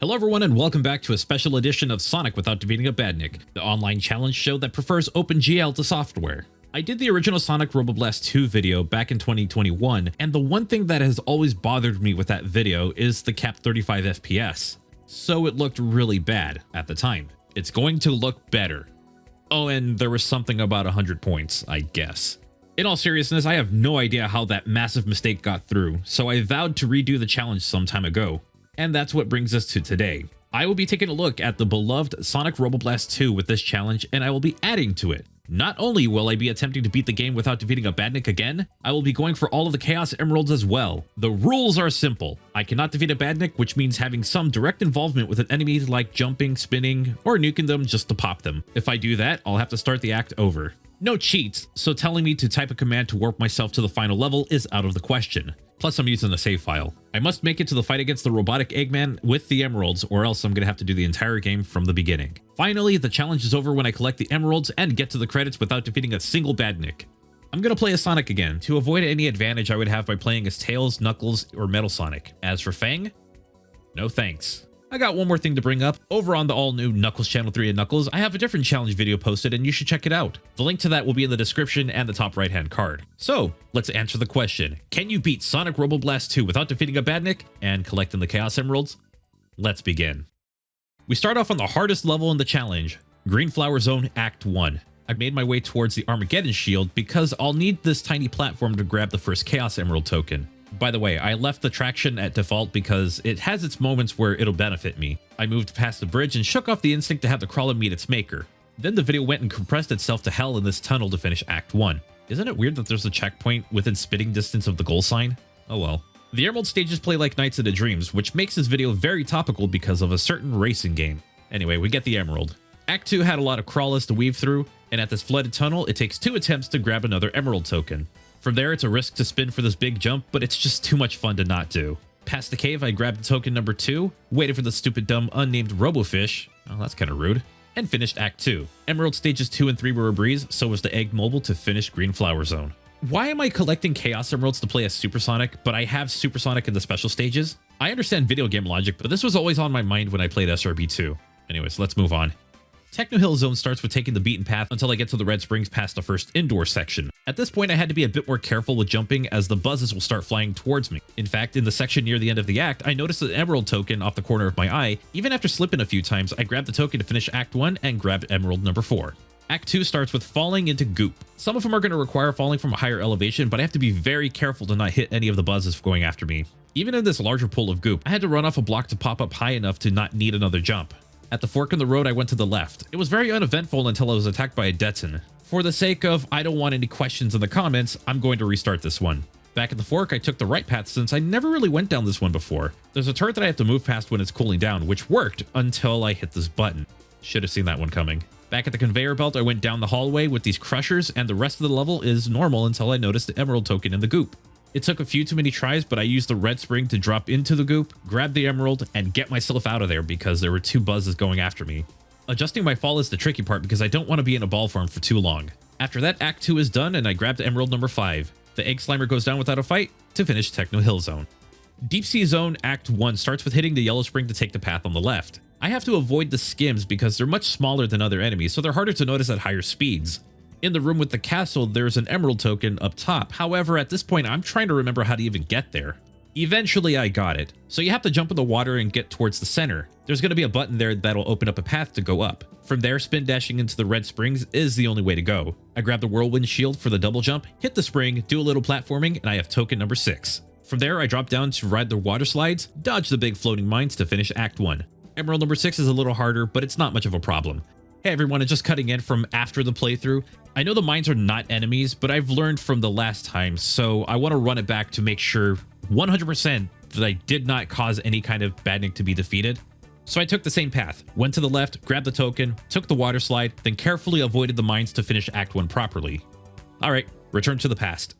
Hello everyone and welcome back to a special edition of Sonic Without Defeating a Badnik, the online challenge show that prefers OpenGL to software. I did the original Sonic Robo Blast 2 video back in 2021, and the one thing that has always bothered me with that video is the capped 35 FPS. So it looked really bad at the time. It's going to look better. Oh, and there was something about 100 points, I guess. In all seriousness, I have no idea how that massive mistake got through, so I vowed to redo the challenge some time ago. And that's what brings us to today. I will be taking a look at the beloved Sonic Robo Blast 2 with this challenge, and I will be adding to it. Not only will I be attempting to beat the game without defeating a Badnik again, I will be going for all of the Chaos Emeralds as well. The rules are simple. I cannot defeat a Badnik, which means having some direct involvement with an enemy like jumping, spinning, or nuking them just to pop them. If I do that, I'll have to start the act over. No cheats, so telling me to type a command to warp myself to the final level is out of the question. Plus, I'm using the save file. I must make it to the fight against the robotic Eggman with the emeralds, or else I'm gonna have to do the entire game from the beginning. Finally, the challenge is over when I collect the emeralds and get to the credits without defeating a single Badnik. I'm gonna play as Sonic again, to avoid any advantage I would have by playing as Tails, Knuckles, or Metal Sonic. As for Fang, no thanks. I got one more thing to bring up. Over on the all-new Knuckles Channel 3 and Knuckles, I have a different challenge video posted and you should check it out. The link to that will be in the description and the top right-hand card. So, let's answer the question. Can you beat Sonic Robo Blast 2 without defeating a Badnik and collecting the Chaos Emeralds? Let's begin. We start off on the hardest level in the challenge, Green Flower Zone Act 1. I've made my way towards the Armageddon Shield because I'll need this tiny platform to grab the first Chaos Emerald token. By the way, I left the traction at default because it has its moments where it'll benefit me. I moved past the bridge and shook off the instinct to have the crawler meet its maker. Then the video went and compressed itself to hell in this tunnel to finish Act 1. Isn't it weird that there's a checkpoint within spitting distance of the goal sign? Oh well. The Emerald stages play like Nights into Dreams, which makes this video very topical because of a certain racing game. Anyway, we get the Emerald. Act 2 had a lot of crawlers to weave through, and at this flooded tunnel, it takes 2 attempts to grab another Emerald token. From there, it's a risk to spin for this big jump, but it's just too much fun to not do. Past the cave, I grabbed token number 2, waited for the stupid dumb unnamed Robo fish, oh that's kinda rude, and finished Act 2. Emerald stages 2 and 3 were a breeze, so was the Egg Mobile to finish Green Flower Zone. Why am I collecting Chaos Emeralds to play as Supersonic, but I have Supersonic in the special stages? I understand video game logic, but this was always on my mind when I played SRB2. Anyways, let's move on. Techno Zone starts with taking the beaten path until I get to the Red Springs past the first indoor section. At this point, I had to be a bit more careful with jumping as the buzzes will start flying towards me. In fact, in the section near the end of the act, I noticed an Emerald token off the corner of my eye. Even after slipping a few times, I grabbed the token to finish Act 1 and grabbed Emerald number 4. Act 2 starts with falling into goop. Some of them are going to require falling from a higher elevation, but I have to be very careful to not hit any of the buzzes going after me. Even in this larger pool of goop, I had to run off a block to pop up high enough to not need another jump. At the fork in the road, I went to the left. It was very uneventful until I was attacked by a Deton. For the sake of I don't want any questions in the comments, I'm going to restart this one. Back at the fork, I took the right path since I never really went down this one before. There's a turret that I have to move past when it's cooling down, which worked until I hit this button. Should have seen that one coming. Back at the conveyor belt, I went down the hallway with these crushers, and the rest of the level is normal until I noticed the Emerald token in the goop. It took a few too many tries, but I used the red spring to drop into the goop, grab the emerald, and get myself out of there because there were 2 buzzes going after me. Adjusting my fall is the tricky part because I don't want to be in a ball form for too long. After that, Act 2 is done and I grabbed emerald number 5. The Egg Slimer goes down without a fight to finish Techno Zone. Deep Sea Zone Act 1 starts with hitting the yellow spring to take the path on the left. I have to avoid the skims because they're much smaller than other enemies, so they're harder to notice at higher speeds. In the room with the castle, there's an emerald token up top. However, at this point, I'm trying to remember how to even get there. Eventually, I got it. So you have to jump in the water and get towards the center. There's going to be a button there that'll open up a path to go up. From there, spin dashing into the Red Springs is the only way to go. I grab the Whirlwind Shield for the double jump, hit the spring, do a little platforming, and I have token number 6. From there, I drop down to ride the water slides, dodge the big floating mines to finish Act 1. Emerald number 6 is a little harder, but it's not much of a problem. Hey everyone, it's just cutting in from after the playthrough. I know the mines are not enemies, but I've learned from the last time, so I want to run it back to make sure 100% that I did not cause any kind of Badnik to be defeated. So I took the same path, went to the left, grabbed the token, took the water slide, then carefully avoided the mines to finish Act 1 properly. Alright, return to the past.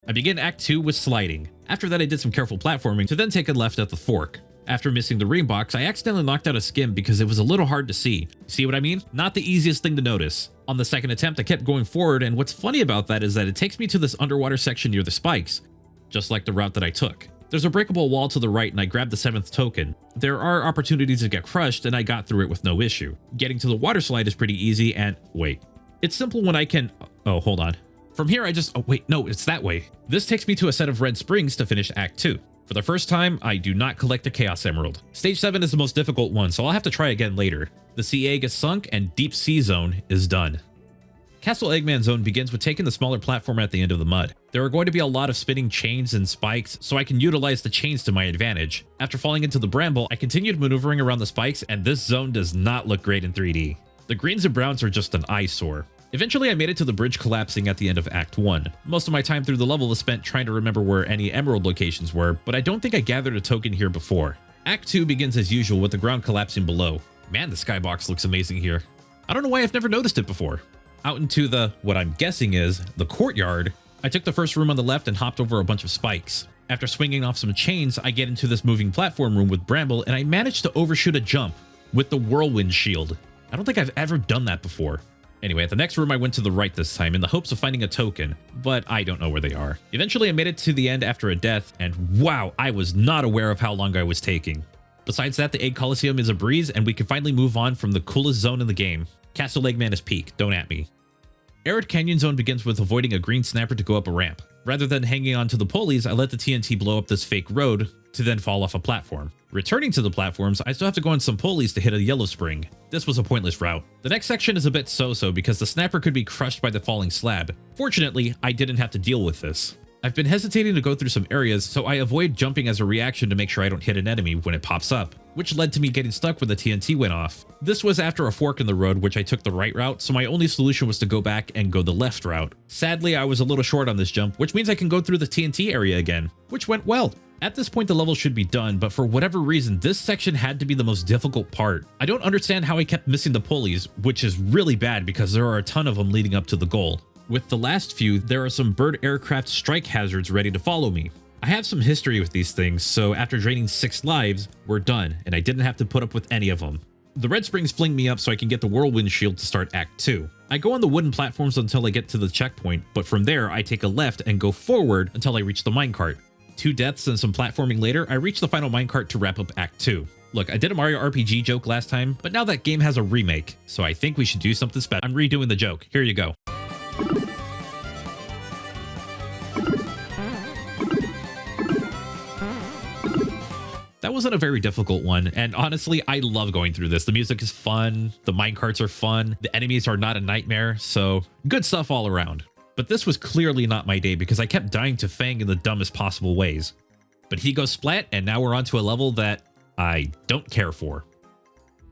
I begin Act 2 with sliding. After that I did some careful platforming to then take a left at the fork. After missing the ring box, I accidentally knocked out a skim because it was a little hard to see. See what I mean? Not the easiest thing to notice. On the second attempt, I kept going forward, and what's funny about that is that it takes me to this underwater section near the spikes, just like the route that I took. There's a breakable wall to the right and I grabbed the 7th token. There are opportunities to get crushed and I got through it with no issue. Getting to the water slide is pretty easy and wait. It's simple when I can... Oh, hold on. From here I just... Oh wait, no, it's that way. This takes me to a set of red springs to finish Act 2. For the first time, I do not collect a Chaos Emerald. Stage 7 is the most difficult one, so I'll have to try again later. The Sea Egg is sunk and Deep Sea Zone is done. Castle Eggman Zone begins with taking the smaller platform at the end of the mud. There are going to be a lot of spinning chains and spikes, so I can utilize the chains to my advantage. After falling into the bramble, I continued maneuvering around the spikes, and this zone does not look great in 3D. The greens and browns are just an eyesore. Eventually, I made it to the bridge collapsing at the end of Act 1. Most of my time through the level was spent trying to remember where any emerald locations were, but I don't think I gathered a token here before. Act 2 begins as usual with the ground collapsing below. Man, the skybox looks amazing here. I don't know why I've never noticed it before. Out into the, what I'm guessing is, the courtyard, I took the first room on the left and hopped over a bunch of spikes. After swinging off some chains, I get into this moving platform room with bramble and I managed to overshoot a jump with the whirlwind shield. I don't think I've ever done that before. Anyway, at the next room I went to the right this time in the hopes of finding a token, but I don't know where they are. Eventually I made it to the end after a death, and wow, I was not aware of how long I was taking. Besides that, the Egg Coliseum is a breeze, and we can finally move on from the coolest zone in the game. Castle Eggman is peak, don't at me. Arid Canyon Zone begins with avoiding a green snapper to go up a ramp. Rather than hanging on to the pulleys, I let the TNT blow up this fake road to then fall off a platform. Returning to the platforms, I still have to go on some pulleys to hit a yellow spring. This was a pointless route. The next section is a bit so-so because the snapper could be crushed by the falling slab. Fortunately, I didn't have to deal with this. I've been hesitating to go through some areas, so I avoid jumping as a reaction to make sure I don't hit an enemy when it pops up, which led to me getting stuck when the TNT went off. This was after a fork in the road, which I took the right route, so my only solution was to go back and go the left route. Sadly, I was a little short on this jump, which means I can go through the TNT area again, which went well. At this point, the level should be done, but for whatever reason, this section had to be the most difficult part. I don't understand how I kept missing the pulleys, which is really bad because there are a ton of them leading up to the goal. With the last few, there are some bird aircraft strike hazards ready to follow me. I have some history with these things, so after draining 6 lives, we're done, and I didn't have to put up with any of them. The red springs fling me up so I can get the whirlwind shield to start Act 2. I go on the wooden platforms until I get to the checkpoint, but from there I take a left and go forward until I reach the minecart. 2 deaths and some platforming later, I reach the final minecart to wrap up Act 2. Look, I did a Mario RPG joke last time, but now that game has a remake, so I think we should do something special. I'm redoing the joke. Here you go. That wasn't a very difficult one, and honestly, I love going through this. The music is fun, the minecarts are fun, the enemies are not a nightmare, so good stuff all around. But this was clearly not my day because I kept dying to Fang in the dumbest possible ways. But he goes splat, and now we're onto a level that I don't care for.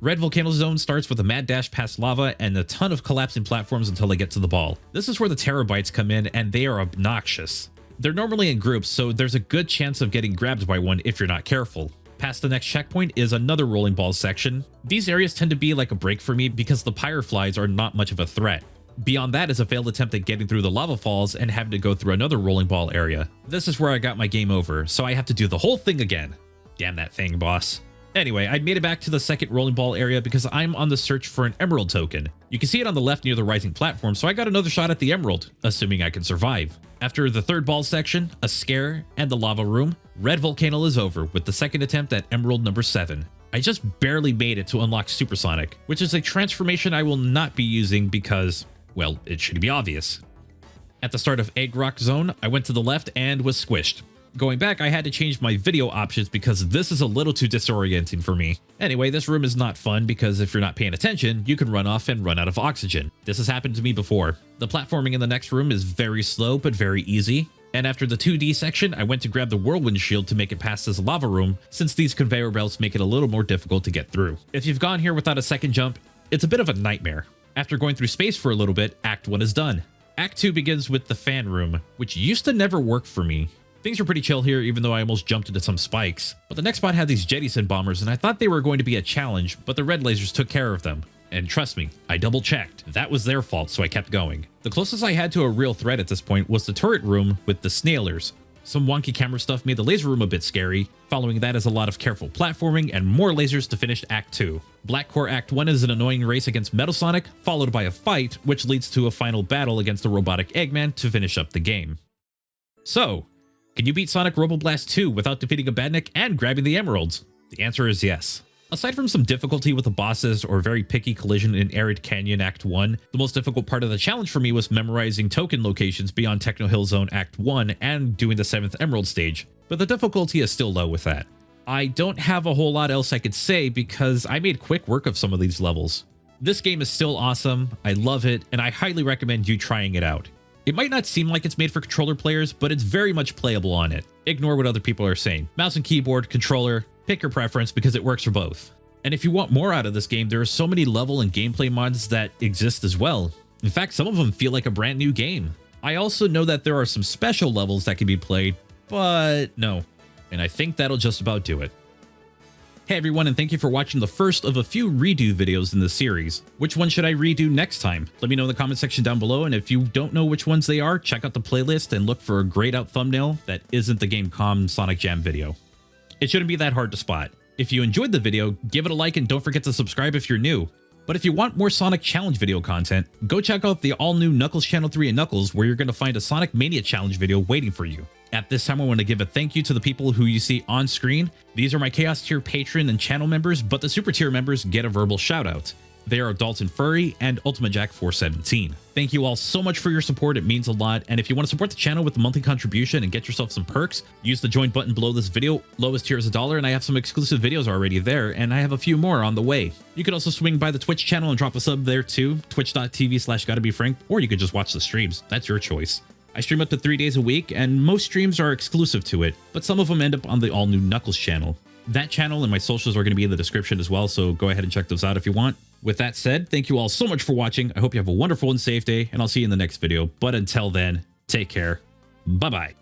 Red Volcano Zone starts with a mad dash past lava and a ton of collapsing platforms until I get to the ball. This is where the terabytes come in, and they are obnoxious. They're normally in groups, so there's a good chance of getting grabbed by one if you're not careful. Past the next checkpoint is another rolling ball section. These areas tend to be like a break for me because the pyreflies are not much of a threat. Beyond that is a failed attempt at getting through the lava falls and having to go through another rolling ball area. This is where I got my game over, so I have to do the whole thing again. Damn that thing, boss. Anyway, I made it back to the second rolling ball area because I'm on the search for an emerald token. You can see it on the left near the rising platform, so I got another shot at the emerald, assuming I can survive. After the third ball section, a scare, and the lava room, Red Volcano is over with the second attempt at emerald number 7. I just barely made it to unlock Supersonic, which is a transformation I will not be using because, well, it should be obvious. At the start of Egg Rock Zone, I went to the left and was squished. Going back, I had to change my video options because this is a little too disorienting for me. Anyway, this room is not fun because if you're not paying attention, you can run off and run out of oxygen. This has happened to me before. The platforming in the next room is very slow but very easy. And after the 2D section, I went to grab the whirlwind shield to make it past this lava room since these conveyor belts make it a little more difficult to get through. If you've gone here without a second jump, it's a bit of a nightmare. After going through space for a little bit, Act 1 is done. Act 2 begins with the fan room, which used to never work for me. Things were pretty chill here, even though I almost jumped into some spikes. But the next spot had these jettison bombers, and I thought they were going to be a challenge, but the red lasers took care of them. And trust me, I double checked. That was their fault, so I kept going. The closest I had to a real threat at this point was the turret room with the snailers. Some wonky camera stuff made the laser room a bit scary. Following that is a lot of careful platforming and more lasers to finish Act 2. Black Core Act 1 is an annoying race against Metal Sonic, followed by a fight, which leads to a final battle against the robotic Eggman to finish up the game. So, Can you beat Sonic Robo Blast 2 without defeating a Badnik and grabbing the emeralds? The answer is yes. Aside from some difficulty with the bosses or very picky collision in Arid Canyon Act 1, the most difficult part of the challenge for me was memorizing token locations beyond Techno Hill Zone Act 1 and doing the 7th Emerald stage, but the difficulty is still low with that. I don't have a whole lot else I could say because I made quick work of some of these levels. This game is still awesome, I love it, and I highly recommend you trying it out. It might not seem like it's made for controller players, but it's very much playable on it. Ignore what other people are saying. Mouse and keyboard, controller, pick your preference because it works for both. And if you want more out of this game, there are so many level and gameplay mods that exist as well. In fact, some of them feel like a brand new game. I also know that there are some special levels that can be played, but no. And I think that'll just about do it. Hey everyone, and thank you for watching the first of a few redo videos in the series. Which one should I redo next time? Let me know in the comment section down below, and if you don't know which ones they are, check out the playlist and look for a grayed out thumbnail that isn't the Gamecom Sonic Jam video. It shouldn't be that hard to spot. If you enjoyed the video, give it a like and don't forget to subscribe if you're new. But if you want more Sonic Challenge video content, go check out the all-new Knuckles Channel 3 and Knuckles, where you're going to find a Sonic Mania Challenge video waiting for you. At this time, I want to give a thank you to the people who you see on screen. These are my Chaos Tier patron and channel members, but the Super Tier members get a verbal shout-out. They are Dalton Furry and Ultimate Jack 417. Thank you all so much for your support, it means a lot, and if you want to support the channel with a monthly contribution and get yourself some perks, use the join button below this video. Lowest tier is $1, and I have some exclusive videos already there, and I have a few more on the way. You could also swing by the Twitch channel and drop a sub there too, twitch.tv/GottaBeFrank, or you could just watch the streams, that's your choice. I stream up to 3 days a week, and most streams are exclusive to it, but some of them end up on the all-new Knuckles channel. That channel and my socials are going to be in the description as well, so go ahead and check those out if you want. With that said, thank you all so much for watching. I hope you have a wonderful and safe day, and I'll see you in the next video. But until then, take care. Bye-bye.